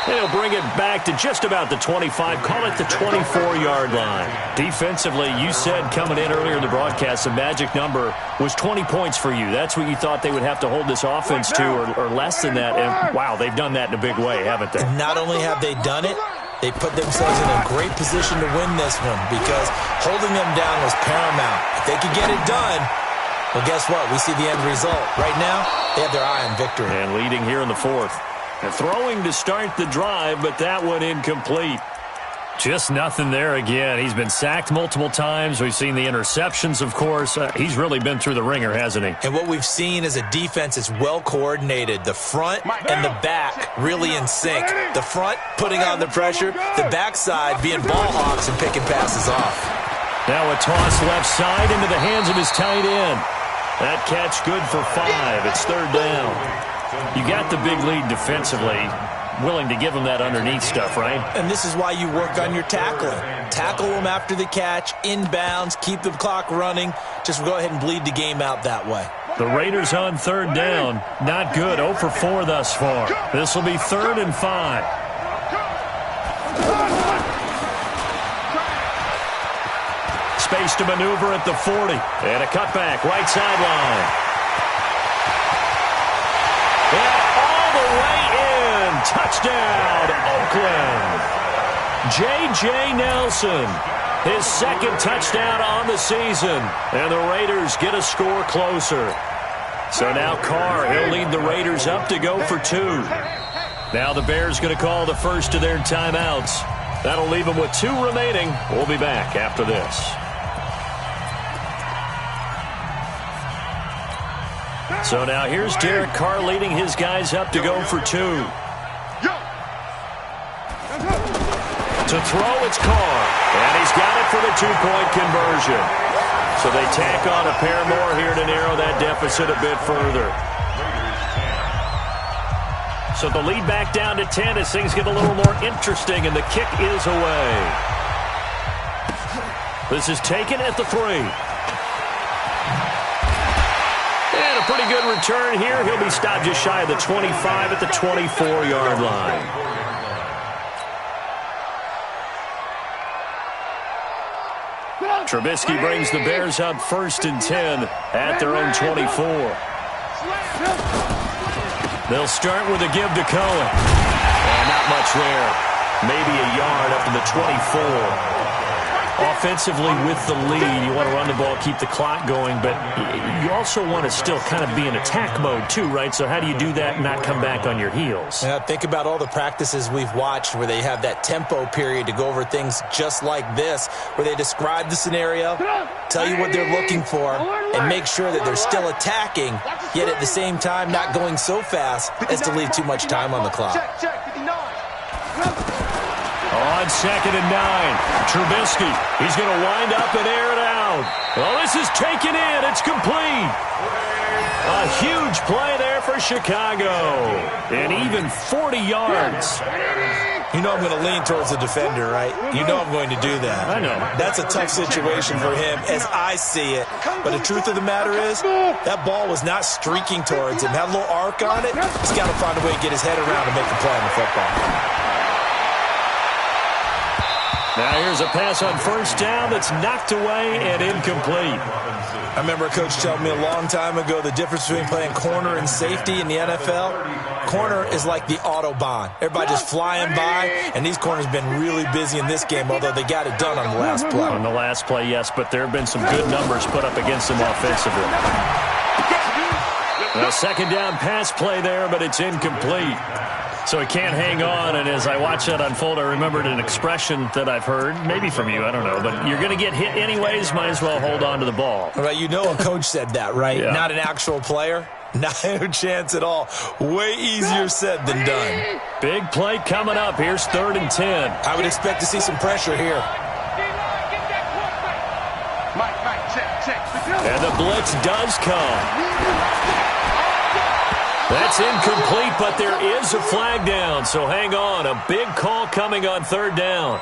Speaker 3: They'll bring it back to just about the 25, call it the 24-yard line. Defensively, you said coming in earlier in the broadcast, the magic number was 20 points for you. That's what you thought they would have to hold this offense to, or less than that. And, wow, they've done that in a big way, haven't they?
Speaker 5: Not only have they done it, they put themselves in a great position to win this one because holding them down was paramount. If they could get it done, well, guess what? We see the end result. Right now, they have their eye on victory.
Speaker 3: And leading here in the 4th. And throwing to start the drive, but that one incomplete. Just nothing there again. He's been sacked multiple times. We've seen the interceptions, of course. He's really been through the ringer, hasn't he?
Speaker 5: And what we've seen is a defense is well coordinated. The front and the back really in sync. The front putting on the pressure, the backside being ball hawks and picking passes off.
Speaker 3: Now a toss left side into the hands of his tight end. That catch good for 5. It's 3rd down. You got the big lead defensively, willing to give them that underneath stuff, right?
Speaker 5: And this is why you work on your tackling. Tackle them after the catch, inbounds, keep the clock running. Just go ahead and bleed the game out that way.
Speaker 3: The Raiders on 3rd down. Not good. 0 for 4 thus far. This will be 3rd and 5. Space to maneuver at the 40. And a cutback, right sideline. And all the way in. Touchdown, Oakland. J.J. Nelson. His 2nd touchdown on the season. And the Raiders get a score closer. So now Carr, he'll lead the Raiders up to go for 2. Now the Bears going to call the first of their timeouts. That'll leave them with 2 remaining. We'll be back after this. So now here's Derek Carr leading his guys up to go for 2. To throw, it's Carr. And he's got it for the 2-point conversion. So they tack on a pair more here to narrow that deficit a bit further. So the lead back down to 10 as things get a little more interesting, and the kick is away. This is taken at the 3. And a pretty good return here. He'll be stopped just shy of the 25 at the 24-yard line. Trubisky brings the Bears up 1st and 10 at their own 24. They'll start with a give to Cohen. And not much there. Maybe a yard up to the 24. Offensively with the lead, you want to run the ball, keep the clock going, but you also want to still kind of be in attack mode too, right? So how do you do that and not come back on your heels?
Speaker 5: Yeah, think about all the practices we've watched where they have that tempo period to go over things just like this, where they describe the scenario, tell you what they're looking for, and make sure that they're still attacking, yet at the same time not going so fast as to leave too much time on the clock.
Speaker 3: On 2nd and 9, Trubisky. He's going to wind up and air it out. Well, this is taken in. It's complete. A huge play there for Chicago. And even 40 yards.
Speaker 5: You know I'm going to lean towards the defender, right? You know I'm going to do that.
Speaker 3: I know.
Speaker 5: That's a tough situation for him as I see it. But the truth of the matter is, that ball was not streaking towards him. Had a little arc on it. He's got to find a way to get his head around and make a play on the football.
Speaker 3: Now here's a pass on first down that's knocked away and incomplete.
Speaker 5: I remember a coach telling me a long time ago the difference between playing corner and safety in the NFL. Corner is like the Autobahn. Everybody just flying by, and these corners have been really busy in this game, although they got it done on the last play.
Speaker 3: On the last play, yes, but there have been some good numbers put up against them offensively. A second down pass play there, but it's incomplete. So he can't hang on, and as I watch that unfold, I remembered an expression that I've heard, maybe from you, I don't know, but you're going to get hit anyways, might as well hold on to the ball.
Speaker 5: All right, you know a coach said that, right?
Speaker 3: Yeah.
Speaker 5: Not an actual player. Not a chance at all. Way easier said than done.
Speaker 3: Big play coming up. Here's 3rd and 10.
Speaker 5: I would expect to see some pressure here.
Speaker 4: Mike, check.
Speaker 3: And the blitz does come. That's incomplete, but there is a flag down, so hang on. A big call coming on 3rd down.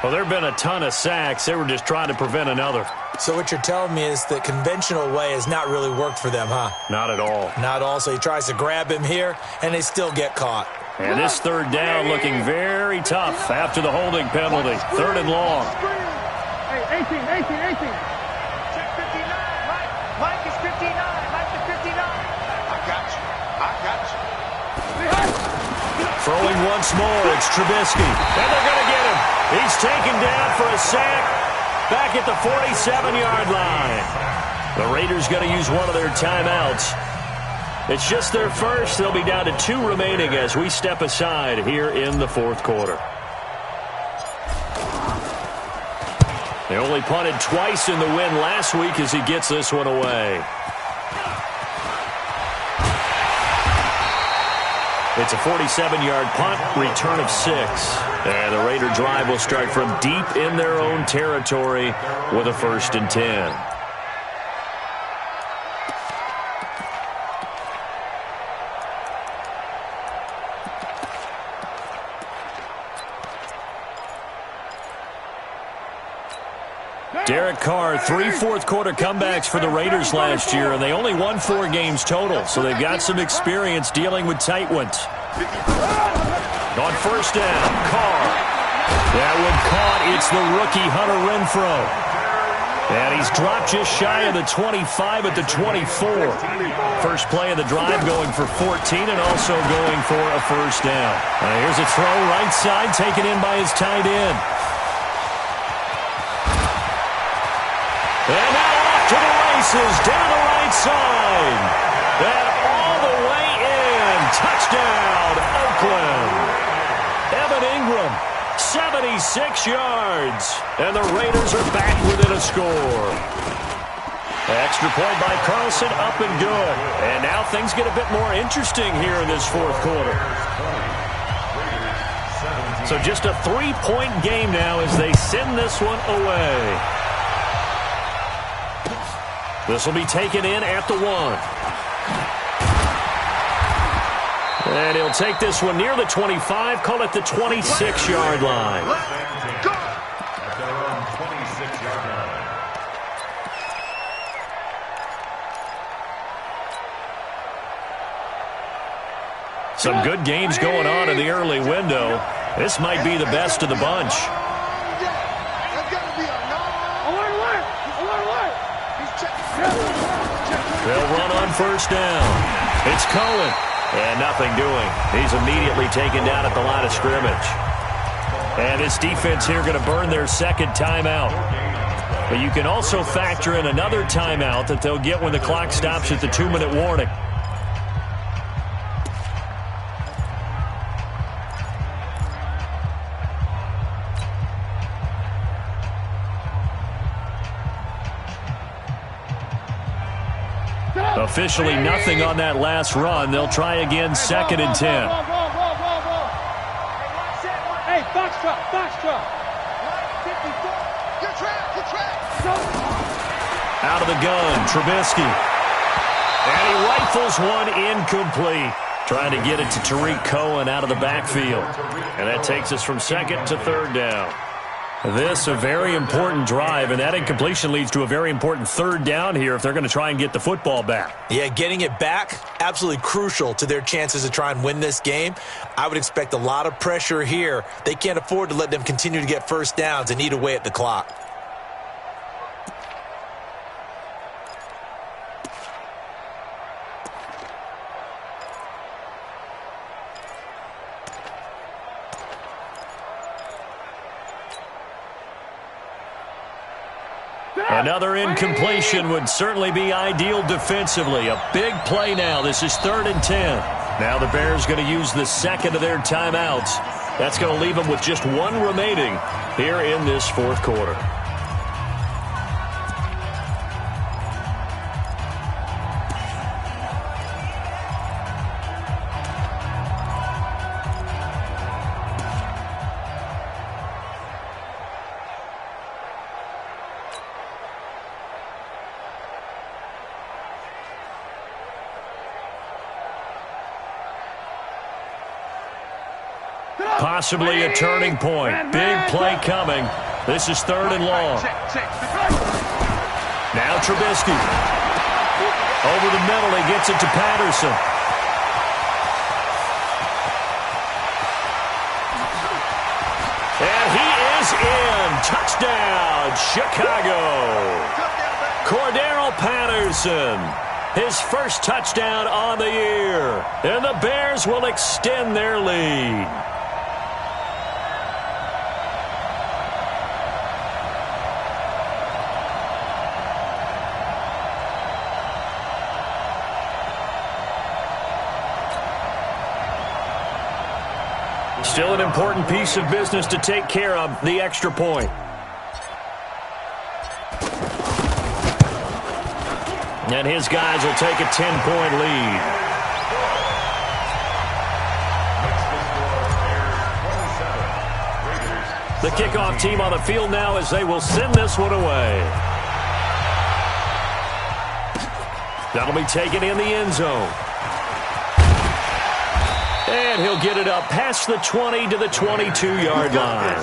Speaker 3: Well, there have been a ton of sacks. They were just trying to prevent another.
Speaker 5: So what you're telling me is the conventional way has not really worked for them, huh?
Speaker 3: Not at all.
Speaker 5: Not at all. So he tries to grab him here, and they still get caught.
Speaker 3: And this 3rd down looking very tough after the holding penalty. 3rd and long.
Speaker 4: Hey, 18. Check 59. Mike is 59. Mike is 59. I got you.
Speaker 3: Throwing once more, it's Trubisky. And they're going to get him. He's taken down for a sack back at the 47-yard line. The Raiders going to use one of their timeouts. It's just their first. They'll be down to 2 remaining as we step aside here in the 4th quarter. They only punted twice in the win last week as he gets this one away. It's a 47-yard punt, return of 6. And the Raider drive will start from deep in their own territory with a 1st and 10. Derek Carr, 3 fourth-quarter comebacks for the Raiders last year, and they only won 4 games total, so they've got some experience dealing with tight ones. On 1st down, Carr. That one caught. It's the rookie Hunter Renfrow. And he's dropped just shy of the 25 at the 24. First play of the drive going for 14 and also going for a 1st down. Here's a throw right side taken in by his tight end. And now off to the races, down the right side. And all the way in. Touchdown, Oakland. Evan Ingram, 76 yards. And the Raiders are back within a score. Extra point by Carlson, up and good. And now things get a bit more interesting here in this 4th quarter. So just a 3-point game now as they send this one away. This will be taken in at the 1. And he'll take this one near the 25, call it the 26-yard line.
Speaker 6: At their own 26-yard line.
Speaker 3: Some good games going on in the early window. This might be the best of the bunch. They'll run on 1st down. It's Cohen. And nothing doing. He's immediately taken down at the line of scrimmage. And this defense here going to burn their 2nd timeout. But you can also factor in another timeout that they'll get when the clock stops at the 2-minute warning. Officially nothing on that last run. They'll try again 2nd and 10.
Speaker 4: Hey, box drop. Good track.
Speaker 3: Out of the gun, Trubisky. And he rifles one incomplete. Trying to get it to Tariq Cohen out of the backfield. And that takes us from second to third down. This a very important drive, and that incompletion leads to a very important third down here if they're going to try and get the football back.
Speaker 5: Yeah, getting it back, absolutely crucial to their chances to try and win this game. I would expect a lot of pressure here. They can't afford to let them continue to get first downs and eat away at the clock.
Speaker 3: Another incompletion would certainly be ideal defensively. A big play now. This is 3rd and 10. Now the Bears going to use the second of their timeouts. That's going to leave them with just one remaining here in this fourth quarter. Possibly a turning point. Big play coming. This is 3rd and long. Now Trubisky. Over the middle, he gets it to Patterson. And he is in. Touchdown, Chicago. Cordero Patterson. His first touchdown on the year. And the Bears will extend their lead. Still an important piece of business to take care of, the extra point. And his guys will take a 10-point lead. The kickoff team on the field now as they will send this one away. That'll be taken in the end zone. And he'll get it up past the 20 to the 22-yard line.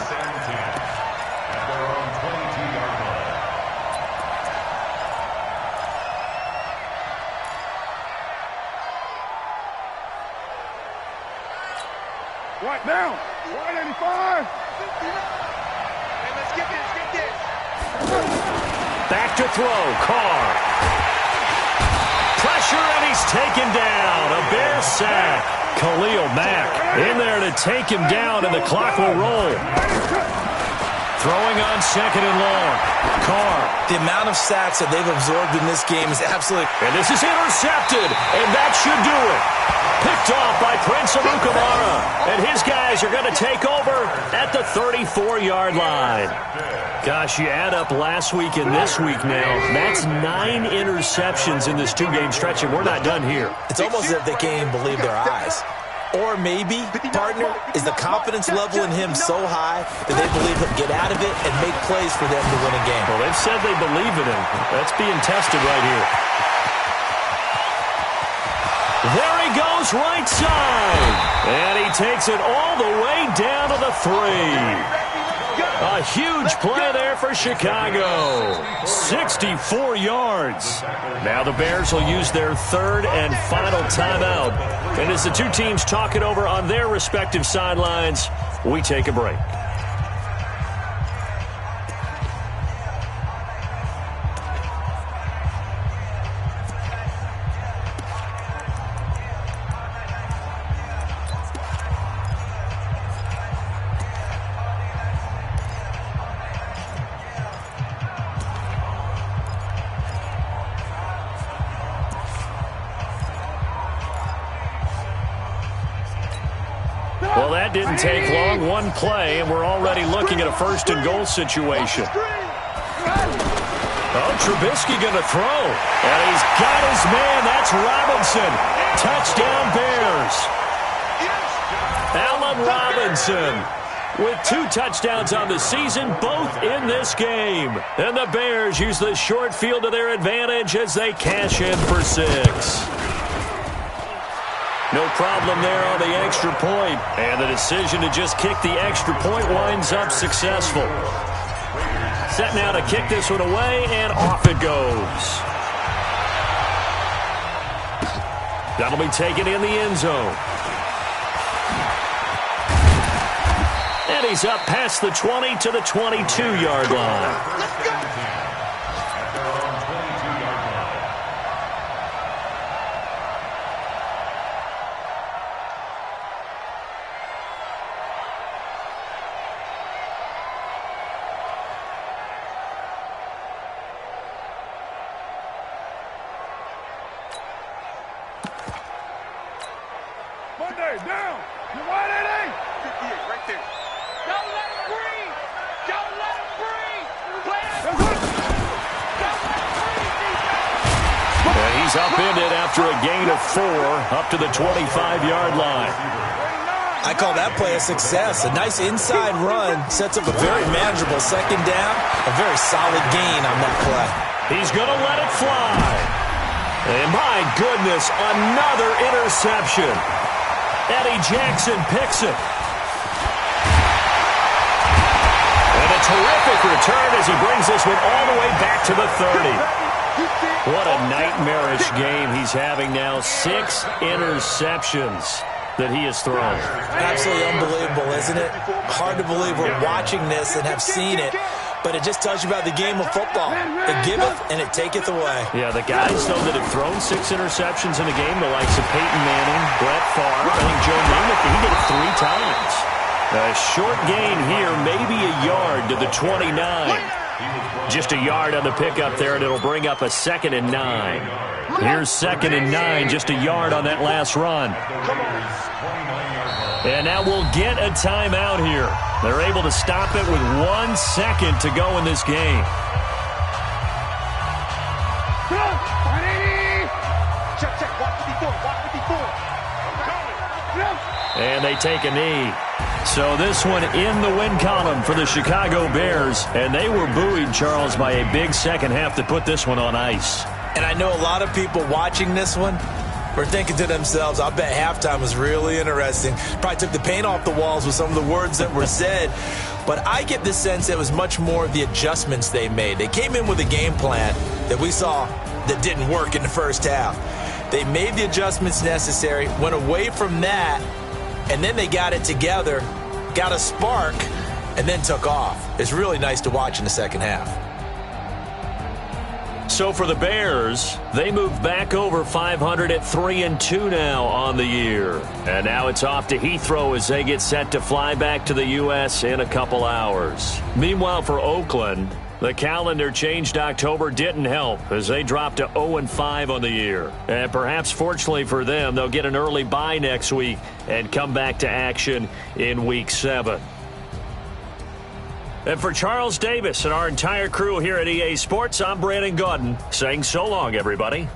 Speaker 4: Right now, 185. Hey, let's get this.
Speaker 3: Back to throw, Carr. Pressure, and he's taken down. A Bear sack. Khalil Mack in there to take him down, and the clock will roll. Throwing on 2nd and long. Carr.
Speaker 5: The amount of sacks that they've absorbed in this game is absolutely...
Speaker 3: And this is intercepted, and that should do it. Picked off by Prince Amukamara. And his guys are going to take over at the 34-yard line. Gosh, you add up last week and this week now. That's 9 interceptions in this 2-game stretch, and we're not done here.
Speaker 5: It's almost as if they can't even believe their eyes. Or maybe, partner, is the confidence level in him so high that they believe he'll get out of it and make plays for them to win a game.
Speaker 3: Well, they've said they believe in him. That's being tested right here. There he goes, right side. And he takes it all the way down to the 3. A huge play there for Chicago. 64 yards. Now the Bears will use their 3rd and final timeout. And as the two teams talk it over on their respective sidelines, we take a break. Well, that didn't take long. One play, and we're already looking at a 1st and goal situation. Oh, Trubisky going to throw. And he's got his man. That's Robinson. Touchdown, Bears. Allen Robinson with 2 touchdowns on the season, both in this game. And the Bears use the short field to their advantage as they cash in for 6. No problem there on the extra point. And the decision to just kick the extra point winds up successful. Set now to kick this one away, and off it goes. That'll be taken in the end zone. And he's up past the 20 to the 22-yard line.
Speaker 4: Let's go. Monday, down. You wide 88. 58, right there. Don't let him breathe. Don't let him breathe. Play it. Don't let him breathe,
Speaker 3: And he's upended after a gain of 4 up to the 25-yard line.
Speaker 5: I call that play a success. A nice inside run sets up a very manageable second down. A very solid gain on that play.
Speaker 3: He's going to let it fly. And my goodness, another interception. Eddie Jackson picks it. And a terrific return as he brings this one all the way back to the 30. What a nightmarish game he's having now. 6 interceptions that he has thrown.
Speaker 5: Absolutely unbelievable, isn't it? Hard to believe we're watching this and have seen it. But it just tells you about the game of football. It giveth and it taketh away.
Speaker 3: Yeah, the guys, though, that have thrown 6 interceptions in a game, the likes of Peyton Manning, Brett Favre, I think Joe Namath, he did it 3 times. A short gain here, maybe a yard to the 29. Just a yard on the pickup there, and it'll bring up a 2nd and 9. Here's 2nd and 9, just a yard on that last run. And now we'll get a timeout here. They're able to stop it with 1 second to go in this game.
Speaker 4: Check, 154.
Speaker 3: And they take a knee. So this one in the win column for the Chicago Bears. And they were buoyed, Charles, by a big second half to put this one on ice.
Speaker 5: And I know a lot of people watching this one were thinking to themselves, I bet halftime was really interesting. Probably took the paint off the walls with some of the words that were said. But I get the sense it was much more of the adjustments they made. They came in with a game plan that we saw that didn't work in the first half. They made the adjustments necessary, went away from that, and then they got it together, got a spark, and then took off. It's really nice to watch in the second half.
Speaker 3: So for the Bears, they move back over 500 at 3-2 now on the year. And now it's off to Heathrow as they get set to fly back to the U.S. in a couple hours. Meanwhile, for Oakland, the calendar changed October didn't help as they dropped to 0-5 on the year. And perhaps fortunately for them, they'll get an early bye next week and come back to action in Week 7. And for Charles Davis and our entire crew here at EA Sports, I'm Brandon Gaudin saying so long, everybody.